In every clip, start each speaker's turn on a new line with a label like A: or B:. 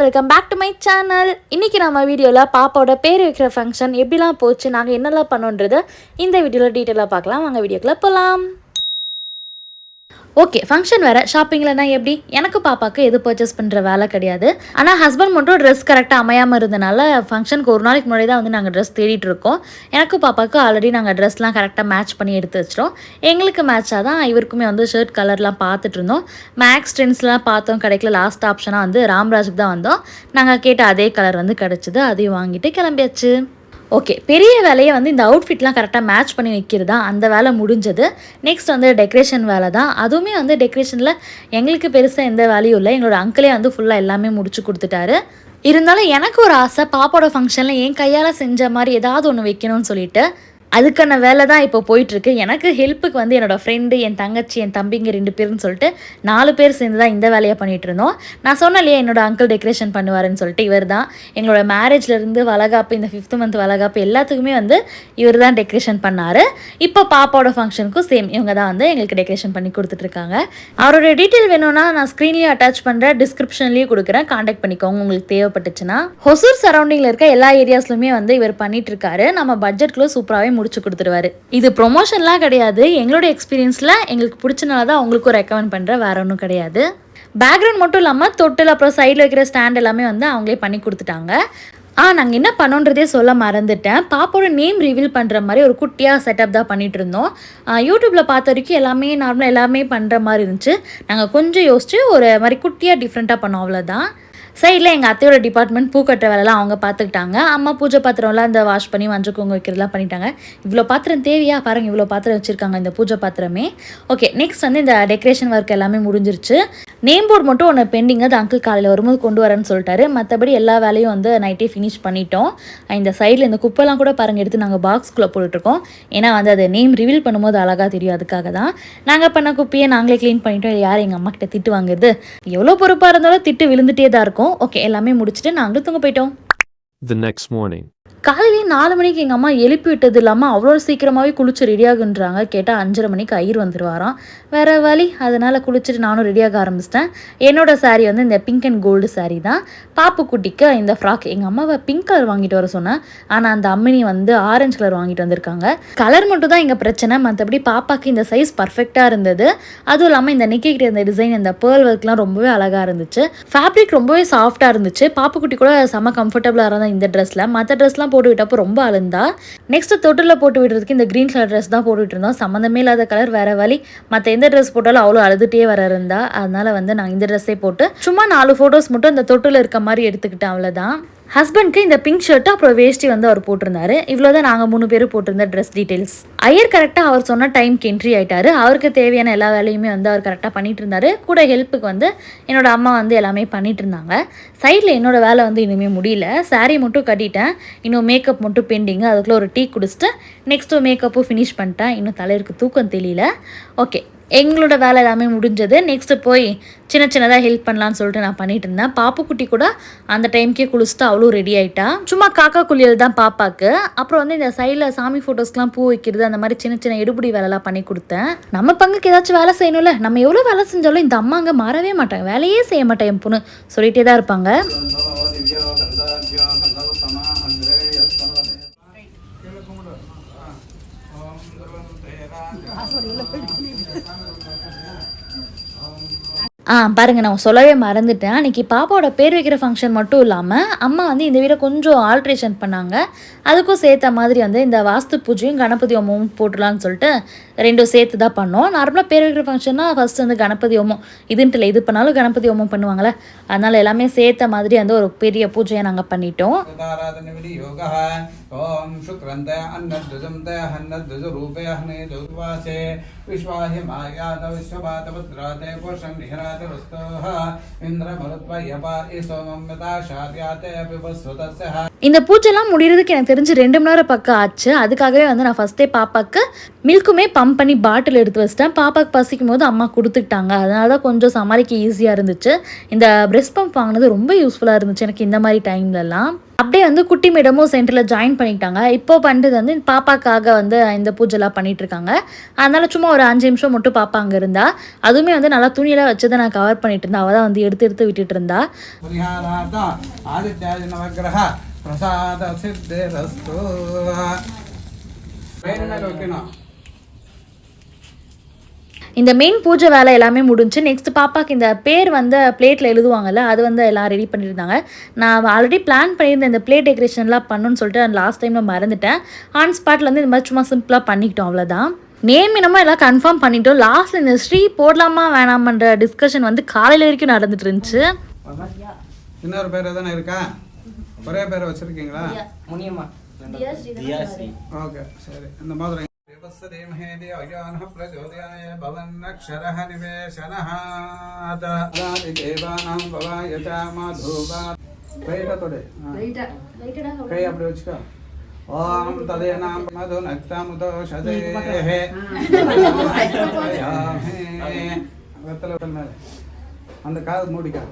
A: Welcome back to my channel. இன்றைக்கி நம்ம வீடியோவில் பாப்பாவோட பேர் வைக்கிற ஃபங்க்ஷன் எப்படிலாம் போச்சு, நாங்கள் என்னெல்லாம் பண்ணோன்றது இந்த வீடியோவில் டீட்டெயிலாக பார்க்கலாம். வாங்க வீடியோக்குள்ளே போகலாம். ஓகே, ஃபங்க்ஷன் வேறு ஷாப்பிங்லனா எப்படி? எனக்கு பாப்பாவுக்கு எது பர்ச்சேஸ் பண்ணுற வேலை கிடையாது. ஆனால் ஹஸ்பண்ட் மட்டும் ட்ரெஸ் கரெக்டாக அமையாமல் இருந்தனால ஃபங்க்ஷனுக்கு ஒரு நாளைக்கு முன்னாடி தான் வந்து நாங்கள் ட்ரெஸ் தேடிட்டு இருக்கோம். எனக்கு பாப்பாவுக்கு ஆல்ரெடி நாங்கள் ட்ரெஸ்லாம் கரெக்டாக மேட்ச் பண்ணி எடுத்து வச்சிட்டோம். எங்களுக்கு மேட்சாக தான் இவருக்குமே வந்து ஷர்ட் கலர்லாம் பார்த்துட்டு இருந்தோம். மேக்ஸ் ட்ரெண்ட்ஸ்லாம் பார்த்தோம், கிடைக்கல. லாஸ்ட் ஆப்ஷனாக வந்து ராம்ராஜுக்கு தான் வந்தோம். நாங்கள் கேட்ட அதே கலர் வந்து கிடச்சிது. அதையும் வாங்கிட்டு கிளம்பியாச்சு. ஓகே, பெரிய வேலையை வந்து இந்த அவுட்ஃபிட்லாம் கரெக்டாக மேட்ச் பண்ணி வைக்கிறதா அந்த வேலை முடிஞ்சது. நெக்ஸ்ட் வந்து டெக்கரேஷன் வேலை தான். அதுவுமே வந்து டெக்கரேஷனில் எங்களுக்கு பெருசாக எந்த வேலையும் இல்லை. எங்களோட அங்கிளே வந்து ஃபுல்லாக எல்லாமே முடிச்சு கொடுத்துட்டாரு. இருந்தாலும் எனக்கு ஒரு ஆசை, பாப்பாவோட ஃபங்க்ஷனில் என் கையால் செஞ்ச மாதிரி ஏதாவது ஒன்று வைக்கணும்னு சொல்லிட்டு அதுக்கான வேலை தான் இப்போ போயிட்டுருக்கு. எனக்கு ஹெல்ப்புக்கு வந்து என்னோடய ஃப்ரெண்டு, என் தங்கச்சி, என் தம்பிங்க 2 பேருன்னு சொல்லிட்டு 4 பேர் சேர்ந்து தான் இந்த வேலையை பண்ணிகிட்டு இருந்தோம். நான் சொன்னேன் இல்லையா, என்னோட அங்கிள் டெக்கரேஷன் பண்ணுவாருன்னு சொல்லிட்டு. இவர் தான் எங்களோட மேரேஜ்லேருந்து வளகாப்பு, இந்த 5th month வளகாப்பு எல்லாத்துக்குமே வந்து இவர் தான் டெக்கரேஷன் பண்ணார். இப்போ பாப்பாவோட ஃபங்க்ஷனுக்கும் சேம் இவங்க தான் வந்து எங்களுக்கு டெக்கரேஷன் பண்ணி கொடுத்துட்ருக்காங்க. அவரோட டீட்டெயில் வேணும்னா நான் ஸ்க்ரீன்லேயே அட்டாச் பண்ணுறேன், டிஸ்கிரிப்ஷன்லேயும் கொடுக்குறேன். காண்டாக்ட் பண்ணிக்கோங்க உங்களுக்கு தேவைப்பட்டுச்சுன்னா. ஹொசூர் சரௌண்டிங்கில் இருக்க எல்லா ஏரியாஸ்லுமே வந்து இவர் பண்ணிட்டு இருக்காரு. நம்ம பட்ஜெட்குள்ளே சூப்பராகவே முடிச்சு கொடுத்துருவாரு. இது ப்ரொமோஷன்லாம் கிடையாது, எங்களோட எக்ஸ்பீரியன்ஸில் எங்களுக்கு பிடிச்சனால தான் அவங்களுக்கும் ரெக்கமெண்ட் பண்ணுறேன், வேற ஒன்றும் கிடையாது. பேக்ரவுண்ட் மட்டும் இல்லாமல் தொட்டில் அப்புறம் சைடில் வைக்கிற ஸ்டாண்ட் எல்லாமே வந்து அவங்களே பண்ணி கொடுத்துட்டாங்க. நாங்கள் என்ன பண்ணோன்றதே சொல்ல மறந்துட்டேன். பாப்போட நேம் ரிவீல் பண்ணுற மாதிரி ஒரு குட்டியாக செட்டப் தான் பண்ணிகிட்டு இருந்தோம். யூடியூப்பில் பார்த்த வரைக்கும் எல்லாமே நார்மலாக எல்லாமே பண்ணுற மாதிரி இருந்துச்சு. நாங்கள் கொஞ்சம் யோசிச்சு ஒரு மாதிரி குட்டியாக டிஃப்ரெண்ட்டாக பண்ணோம், அவ்வளோதான். சைடில் எங்கள் அத்தையோட டிபார்ட்மெண்ட் பூ கட்டுற வேலைலாம் அவங்க பார்த்துக்கிட்டாங்க. அம்மா பூஜை பாத்திரம்லாம் இந்த வாஷ் பண்ணி மஞ்சள் குங்குமம் வைக்கிறதுலாம் பண்ணிட்டாங்க. இவ்வளோ பாத்திரம் தேவையா பாருங்கள், இவ்வளோ பாத்திரம் வச்சுருக்காங்க இந்த பூஜை பாத்திரமே. ஓகே, நெக்ஸ்ட் வந்து இந்த டெக்கரேஷன் ஒர்க் எல்லாமே முடிஞ்சிருச்சு. நேம் போர்டு மட்டும் ஒன்று பெண்டிங், அது அங்கிள் காலையில் வரும்போது கொண்டு வரேன்னு சொல்லிட்டாரு. மற்றபடி எல்லா வேலையும் வந்து நைட்டே ஃபினிஷ் பண்ணிட்டோம். இந்த சைடில் இந்த குப்பைலாம் கூட பாருங்கள் எடுத்து நாங்கள் பாக்ஸ்குள்ளே போட்டுட்ருக்கோம். ஏன்னா வந்து அது நேம் ரிவீல் பண்ணும்போது அழகாக தெரியும், அதுக்காக தான். நாங்கள் பண்ண குப்பையை நாங்களே க்ளீன் பண்ணிட்டோம். யார் எங்கள் அம்மா கிட்ட திட்டு வாங்குறது? எவ்வளோ பொறுப்பாக இருந்தாலும் திட்டு விழுந்துட்டே தான் இருக்கும். ஓகே, எல்லாமே முடிச்சுட்டு நாங்களும் தூங்க போயிட்டோம்.
B: The next morning.
A: காலையிலே 4 மணிக்கு எங்கள் அம்மா எழுப்பி விட்டது இல்லாமல் அவ்வளோ சீக்கிரமாகவே குளிச்சு ரெடியாகுன்றாங்க. கேட்டால் 5:30 மணிக்கு ஐயர் வந்துடுவாராம். வேறு வழி, அதனால் குளிச்சுட்டு நானும் ரெடியாக ஆரம்பிச்சிட்டேன். என்னோட சாரீ வந்து இந்த பிங்க் அண்ட் கோல்டு சாரீ தான். பாப்புக்குட்டிக்கு இந்த ஃப்ராக் எங்கள் அம்மாவை பிங்க் கலர் வாங்கிட்டு வர சொன்னேன். ஆனால் அந்த அம்மினி வந்து ஆரஞ்சு கலர் வாங்கிட்டு வந்திருக்காங்க. கலர் மட்டும் தான் எங்கள் பிரச்சனை, மற்றபடி பாப்பாக்கு இந்த சைஸ் பர்ஃபெக்டாக இருந்தது. அதுவும் இல்லாமல் இந்த நிக்கிக்கிட்ட இந்த டிசைன், இந்த பேர்ல் ஒர்க்லாம் ரொம்பவே அழகாக இருந்துச்சு. ஃபேப்ரிக் ரொம்பவே சாஃப்டாக இருந்துச்சு. பாப்புக்குட்டி கூட செம்ம கம்ஃபர்டபுளாக இருந்தால் இந்த ட்ரெஸ்ஸில். மற்ற ட்ரெஸ்லாம் போட்டு விட்டப்போ ரொம்ப அழுந்தா. நெக்ஸ்ட் தொட்டில் போட்டு விடுறதுக்கு இந்த கிரீன் கலர் ட்ரெஸ் தான் போட்டுட்டு இருந்தோம். சம்மந்தமே இல்லாத கலர், வேற வழி. மற்ற எந்த ட்ரெஸ் போட்டாலும் அவ்வளோ அழுதுகிட்டே வர இருந்தா. அதனால வந்து நான் இந்த ட்ரெஸ்ஸே போட்டு சும்மா 4 ஃபோட்டோஸ் மட்டும் இந்த தொட்டில் இருக்க மாதிரி எடுத்துக்கிட்டேன், அவ்வளோதான். ஹஸ்பண்ட்க்கு இந்த பிங்க் ஷர்ட்டு அப்புறம் வேஷ்டி வந்து அவர் போட்டிருந்தாரு. இவ்வளோதான் நாங்கள் 3 பேரும் போட்டிருந்த ட்ரெஸ் டீட்டெயில்ஸ். ஐயர் கரெக்டாக அவர் சொன்ன டைம்க்கு என்ட்ரி ஆகிட்டாரு. அவருக்கு தேவையான எல்லா வேலையுமே வந்து அவர் கரெக்டாக பண்ணிட்டு இருந்தாரு. கூட ஹெல்ப்புக்கு வந்து என்னோட அம்மா வந்து எல்லாமே பண்ணிட்டு இருந்தாங்க. சைடில் என்னோட வேலை வந்து இனிமேல் முடியல. சாரீ மட்டும் கட்டிட்டேன், இன்னும் மேக்கப் மட்டும் பெண்டிங்கு. அதுக்குள்ளே ஒரு டீ குடிச்சிட்டு நெக்ஸ்ட்டு மேக்கப்பும் ஃபினிஷ் பண்ணிட்டேன். இன்னும் தலைவருக்கு தூக்கம் தெரியல. ஓகே, எங்களோட வேலை எல்லாமே முடிஞ்சது. நெக்ஸ்ட்டு போய் சின்ன சின்னதாக ஹெல்ப் பண்ணலான்னு சொல்லிட்டு நான் பண்ணிட்டு இருந்தேன். பாப்புக்குட்டி கூட அந்த டைம்க்கே குளிச்சுட்டு அவ்வளோ ரெடி ஆகிட்டா. சும்மா காக்கா குளியல் தான் பாப்பாக்கு. அப்புறம் வந்து இந்த சைடில் சாமி ஃபோட்டோஸ்க்கெலாம் பூ வைக்கிறது, அந்த மாதிரி சின்ன சின்ன எடுபடி வேலைலாம் பண்ணி கொடுத்தேன். நம்ம பங்குக்கு ஏதாச்சும் வேலை செய்யணும்ல. நம்ம எவ்வளோ வேலை செஞ்சாலும் இந்த அம்மாங்க மாறவே மாட்டாங்க, வேலையே செய்ய மாட்டேன் என் பொண்ணு சொல்லிகிட்டே தான் இருப்பாங்க. பாருங்கள், நான் சொல்லவே மறந்துட்டேன். அன்றைக்கி பாப்பாவோட பேர் வைக்கிற ஃபங்க்ஷன் மட்டும் இல்லாமல் அம்மா வந்து இந்த வீடை கொஞ்சம் ஆல்ட்ரேஷன் பண்ணாங்க. அதுக்கும் சேர்த்த மாதிரி வந்து இந்த வாஸ்து பூஜையும் கணபதி ஹோமமும் போட்டுடலான்னு சொல்லிட்டு 2 சேர்த்து தான் பண்ணோம். நார்மலாக பேர் வைக்கிற ஃபங்க்ஷன்னா ஃபஸ்ட்டு வந்து கணபதி ஹோமம், இதுன்ட்டு இல்லை, இது பண்ணாலும் கணபதி ஹோமம் பண்ணுவாங்களே, அதனால் எல்லாமே சேர்த்த மாதிரி வந்து ஒரு பெரிய பூஜையை நாங்கள் பண்ணிட்டோம். இந்த பூஜைலாம் முடிகிறதுக்கு எனக்கு தெரிஞ்சு 2 மணி நேரம் பக்கம் ஆச்சு. அதுக்காகவே வந்து நான் ஃபஸ்ட்டே பாப்பாக்கு மில்க்குமே பம்ப் பம்ப் பண்ணி பாட்டில் எடுத்து வச்சிட்டேன். பாப்பாக்கு பசிக்கும் போது அம்மா கொடுத்துக்கிட்டாங்க. அதனால தான் கொஞ்சம் சமாளிக்க ஈஸியாக இருந்துச்சு. இந்த பிரெஸ்ட் பம்ப் வாங்கினது ரொம்ப யூஸ்ஃபுல்லாக இருந்துச்சு எனக்கு இந்த மாதிரி டைம்லலாம். அப்படியே வந்து குட்டி மேடமும் சென்டரில் ஜாயின் பண்ணிக்கிட்டாங்க. இப்போ பண்ணுறது வந்து பாப்பாக்காக வந்து இந்த பூஜைலாம் பண்ணிகிட்ருக்காங்க. அதனால் சும்மா ஒரு 5 நிமிஷம் மட்டும் பாப்பா அங்கே இருந்தா. அதுவுமே வந்து நல்லா துணியெல்லாம் வச்சு தான் நான் கவர் பண்ணிட்டு இருந்தேன். அவள் தான் வந்து எடுத்து விட்டுட்டு இருந்தா.
C: பிரசாத சித்திரஸ்து.
A: இந்த மெயின் பூஜை வேலை எல்லாமே முடிஞ்சு. நெக்ஸ்ட் பாப்பாக்கு இந்த பேர் வந்து பிளேட்டில் எழுதுவாங்கல்ல, அது வந்து எல்லாம் ரெடி பண்ணியிருந்தாங்க. நான் ஆல்ரெடி பிளான் பண்ணியிருந்தேன் இந்த பிளேட் டெக்கரேஷன்லாம் பண்ணணும்னு சொல்லிட்டு லாஸ்ட் டைமில் மறந்துட்டேன். ஆன் ஸ்பாட்டில் வந்து இந்த மாதிரி சும்மா சிம்பிளாக பண்ணிக்கிட்டோம், அவ்வளோதான். நேம் என்னமோ எல்லாம் கன்ஃபார்ம் பண்ணிட்டோம். லாஸ்ட்டில் இந்த ஸ்ரீ போடலாமா வேணாமன்ற டிஸ்கஷன் வந்து காலையில் வரைக்கும் நடந்துட்டு இருந்துச்சு.
C: இன்னொரு பேர் எதனா இருக்கா? ஒரே பேரை வச்சிருக்கீங்களா?
D: முனியம்மா.
C: ஓகே, சரி. இந்த மாதிரி கை அப்படி வச்சுக்கோ. ஓம் ததே நாம் மது நக்தமுதோ சதேஹே அந்த காது மூடிக்கா.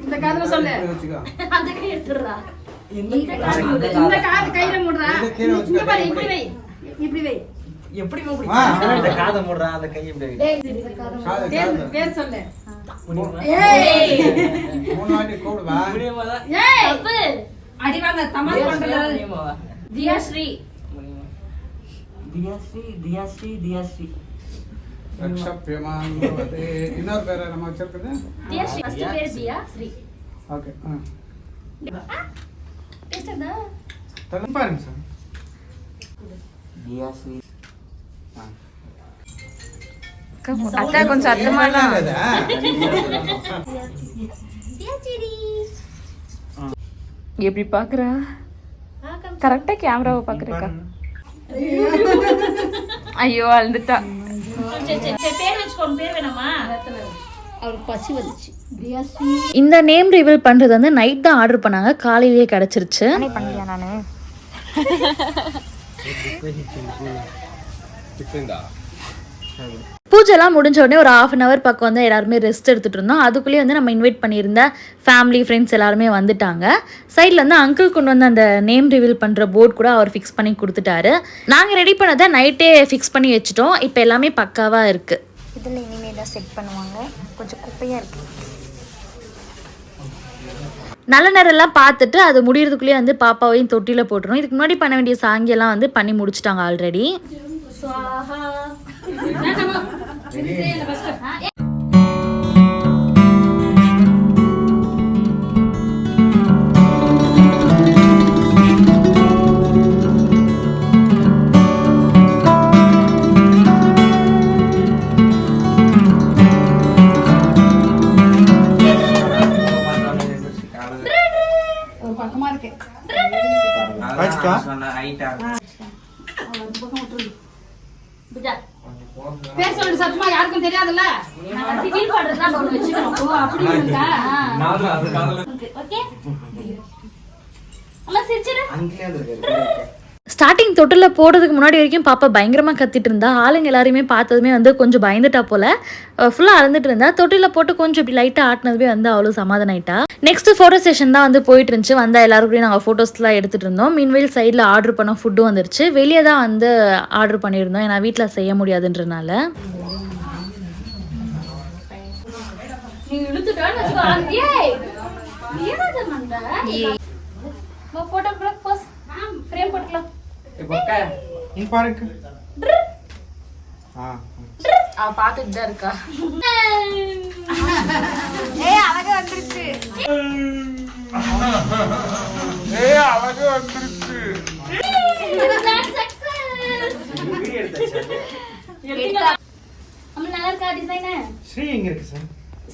E: இந்த காதுல சொல்லு.
C: வச்சுக்கோ.
E: அந்த கை எடுத்துறா. இந்த காது கையில மூடுறா. இங்க பாரு, இப்படி வை. இப்படி வை.
D: எப்படி மூடி? இந்த காதை மூடுறா, அந்த கை இப்படி வை.
C: காது
E: பேர் சொல்லு.
C: ஏய், மூணு வாட்டி கூடுவா.
D: முனியம்மா தான்.
E: ஏய், தப்பு. அடி வாங்க, தமாஷ் பண்றது.
D: முனியம்மாவா?
E: தியாஸ்ரீ.
D: முனியம்மா. தியாஸ்ரீ.
C: ரக்ஷப்யமான் பவதே. இன்னொரு பேரை நம்ம வச்சிருக்குது.
E: தியாஸ்ரீ ஃபர்ஸ்ட் பேர் தியாஸ்ரீ.
C: ஓகே.
E: பேசுறதா?
C: தரம் பாருங்க சார்.
D: தியாஸ்ரீ.
A: அக்கா கொஞ்சம் அர்த்தமா தான்.
E: தியாஸ்ரீ.
A: எப்படி பாக்குறா? கரெக்டா கேமராவை பாக்குறேக்கா. ஐயோ அழுந்துட்டா.
E: பேர் வெச்சுக்கோங்க. பேர் வேணாமா? அவருக்கு பசி வந்துச்சு. தியாஸ்ரீ.
A: இந்த நேம் ரிவீல் பண்றது வந்து நைட் தான் ஆர்டர் பண்ணாங்க. காலையிலேயே கிடைச்சிருச்சு.
F: பண்ணியா நானு
A: பூஜைலாம் முடிஞ்ச உடனே ஒரு 1/2 hour பக்கம் வந்து எல்லாருமே ரெஸ்ட் எடுத்துகிட்டு இருந்தோம். அதுக்குள்ளேயே வந்து நம்ம இன்வைட் பண்ணியிருந்த ஃபேமிலி ஃப்ரெண்ட்ஸ் எல்லாருமே வந்துட்டாங்க. சைடில் வந்து அங்கிள் கொண்டு வந்து அந்த நேம் ரிவீல் பண்ணுற போர்டு கூட அவர் ஃபிக்ஸ் பண்ணி கொடுத்துட்டாரு. நாங்கள் ரெடி பண்ணதை நைட்டே ஃபிக்ஸ் பண்ணி வச்சுட்டோம். இப்போ எல்லாமே பக்காவாக இருக்குது.
F: இதில் இனிமேல் தான் செட் பண்ணுவாங்க. கொஞ்சம் குப்பையாக இருக்குது.
A: நல்ல நேரம்லாம் பார்த்துட்டு அது முடியறதுக்குள்ளேயே வந்து பாப்பாவையும் தொட்டியில் போட்டுரும். இதுக்கு முன்னாடி பண்ண வேண்டிய சாங்கியெல்லாம் வந்து பண்ணி முடிச்சிட்டாங்க ஆல்ரெடி.
E: சுவாஹா. ஒரு பக்கமா இருக்கு. பேர் சொல்லு சத்தமா, யாருக்கும் தெரியாதுல்ல. நான் ரிவீல் பண்றதா ஒன்னு வெச்சுக்கணும். ஓ அப்படி இருக்கா? ஓகே. அம்மா சிரிச்சிரு.
A: ஸ்டார்டிங் தொட்டில் போடுறதுக்கு முன்னாடி வரைக்கும் பாப்பா பயங்கரமாக கத்திட்டு இருந்தா. ஆளுங்க எல்லாருமே பார்த்ததுமே வந்து கொஞ்சம் பயந்துட்டா போல். ஃபுல்லாக அறந்துட்டு இருந்தா. தொட்டில் போட்டு கொஞ்சம் இப்படி லைட்டாக ஆட்டினதுமே வந்து அவ்வளோ சமாதானம் ஆயிட்டா. நெக்ஸ்ட் ஃபோட்டோ செஷன் தான் வந்து போயிட்டு இருந்துச்சு. வந்தால் எல்லாருக்கூடயும் நாங்கள் ஃபோட்டோஸ்லாம் எடுத்துகிட்டு இருந்தோம். மீன்வெயில் சைடில் ஆர்டர் பண்ண ஃபுட்டும் வந்துருச்சு. வெளியே தான் வந்து ஆர்டர் பண்ணியிருந்தோம். ஏன்னா வீட்டில் செய்ய முடியாதுன்றனால.
E: நீ இழுத்துட்டான்னு வெச்சுக்கோ. ஏய் ஏடாத மண்ட. போட்டோ கூட போஸ் ஃப்ரேம் போட்டுக்கலாம்.
D: இப்போக்கா
C: இங்க பாருங்க.
A: அவ பார்த்துட்டு தான் இருக்கா.
E: ஏய் அழகா வந்துருச்சு. அம்மா நல்லா இருக்கா டிசைன்?
C: ஸ்ரீ எங்க இருக்கு சார்?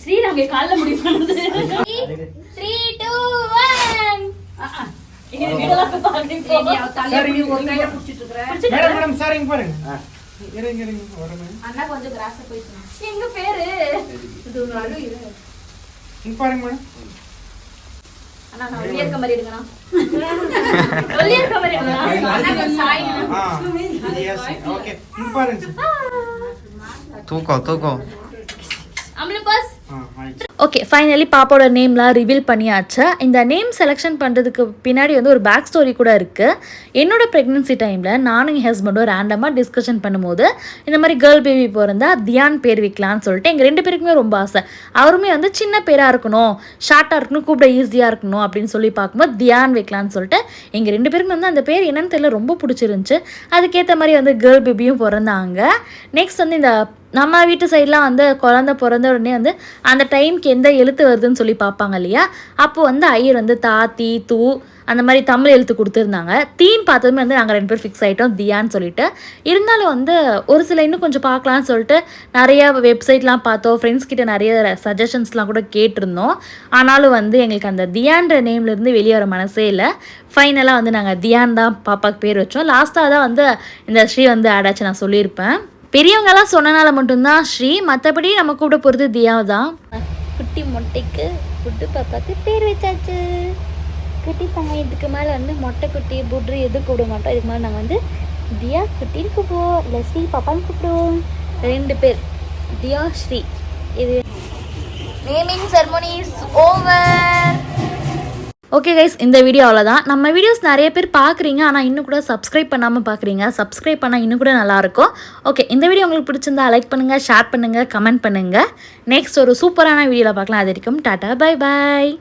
E: ஸ்ரீராம் கால்ல முடி பண்ணுது. 3 2 1. இங்க வீடெல்லாம் பாக்குறீங்க. நீ அவ தலைய ஒரு கையில புடிச்சிட்டு இருக்கற.
C: மேடம் சார் இங்க பாருங்க. இருங்க வரமே.
E: அண்ணா கொஞ்சம் கிராஸா போயிடுச்சு. எங்க பேரு? இது ஒரு அழகு இரு.
C: இங்க பாருங்க மேடம்.
E: அண்ணா நான் வெளியே இருக்க மாதிரி எடுங்கண்ணா. வெளியே இருக்க மாதிரி எடுங்கண்ணா. அண்ணா சாய்.
C: ஓகே பாருங்க
D: தூக்கம்
E: அம்லு பாஸ்.
A: ஓகே ஃபைனலி பாப்பாவோட நேம்லாம் ரிவீல் பண்ணியாச்சு. இந்த நேம் செலெக்ஷன் பண்ணுறதுக்கு பின்னாடி வந்து ஒரு பேக் ஸ்டோரி கூட இருக்குது. என்னோட ப்ரெக்னென்சி டைமில் நானும் என் ஹஸ்பண்டும் ரேண்டமாக டிஸ்கஷன் பண்ணும்போது இந்த மாதிரி கேர்ள் பேபி பிறந்தா தியான் பேர் வைக்கலான்னு சொல்லிட்டு எங்கள் 2 பேருக்குமே ரொம்ப ஆசை. அவருமே வந்து சின்ன பேராக இருக்கணும், ஷார்ட்டாக இருக்கணும், கூப்பிட ஈஸியாக இருக்கணும் அப்படின்னு சொல்லி பார்க்கும்போது தியான் வைக்கலான்னு சொல்லிட்டு எங்கள் 2 பேருக்கும் வந்து அந்த பேர் என்னன்னு தெரியல ரொம்ப பிடிச்சிருந்துச்சு. அதுக்கேற்ற மாதிரி வந்து கேர்ள் பேபியும் பிறந்தாங்க. நெக்ஸ்ட் வந்து இந்த நம்ம வீட்டு சைட்லாம் வந்து குழந்தை பிறந்த உடனே வந்து அந்த டைமுக்கு எந்த எழுத்து வருதுன்னு சொல்லி பார்ப்பாங்க இல்லையா. அப்போ வந்து ஐயர் வந்து தா தீ தூ அந்த மாதிரி தமிழ் எழுத்து கொடுத்துருந்தாங்க. தீன்னு பார்த்ததுமே வந்து நாங்கள் 2 பேர் ஃபிக்ஸ் ஆகிட்டோம் தியான்னு சொல்லிட்டு. இருந்தாலும் வந்து ஒரு சில இன்னும் கொஞ்சம் பார்க்கலான்னு சொல்லிட்டு நிறையா வெப்சைட்லாம் பார்த்தோம், ஃப்ரெண்ட்ஸ் கிட்ட நிறைய சஜஷன்ஸ்லாம் கூட கேட்டிருந்தோம். ஆனாலும் வந்து எங்களுக்கு அந்த தியான்ற நேம்லேருந்து வெளியே வர மனசே இல்லை. ஃபைனலாக வந்து நாங்கள் தியான் தான் பாப்பாவுக்கு பேர் வச்சோம். லாஸ்ட்டாக தான் வந்து இந்த ஸ்ரீ வந்து ஆட் ஆச்சு, நான் சொல்லியிருப்பேன். பெரியவங்கெல்லாம் சொன்னனால மட்டும்தான் ஸ்ரீ, மற்றபடி நம்ம கூட போகிறது தியா தான்.
F: குட்டி மொட்டைக்கு குட்டு பாப்பாக்கு பேர் வச்சாச்சு. குட்டி தாங்க இதுக்கு மேலே வந்து மொட்டை குட்டி புட்ரு எதுவும் கூப்பிட மாட்டோம். இதுக்கு மேலே நாங்கள் வந்து தியா குட்டின்னு கூப்பிடுவோம், இல்லை ஸ்ரீ பாப்பான்னு கூப்பிடுவோம். 2 பேர் தியா ஸ்ரீ. இது naming ceremony is over.
A: Okay guys, இந்த வீடியோ அவ்வளோதான். நம்ம வீடியோஸ் நிறைய பேர் பார்க்குறீங்க, ஆனால் இன்னும் கூட சப்ஸ்கிரைப் பண்ணாமல் பார்க்குறீங்க. சப்ஸ்கிரைப் பண்ணால் இன்னும் கூட நல்லாயிருக்கும். ஓகே, இந்த வீடியோ உங்களுக்கு பிடிச்சிருந்தா லைக் பண்ணுங்கள், ஷேர் பண்ணுங்கள், கமெண்ட் பண்ணுங்கள். நெக்ஸ்ட் ஒரு சூப்பரான வீடியோவில் பார்க்கலாம். அது வரைக்கும் டாட்டா, பை பாய்.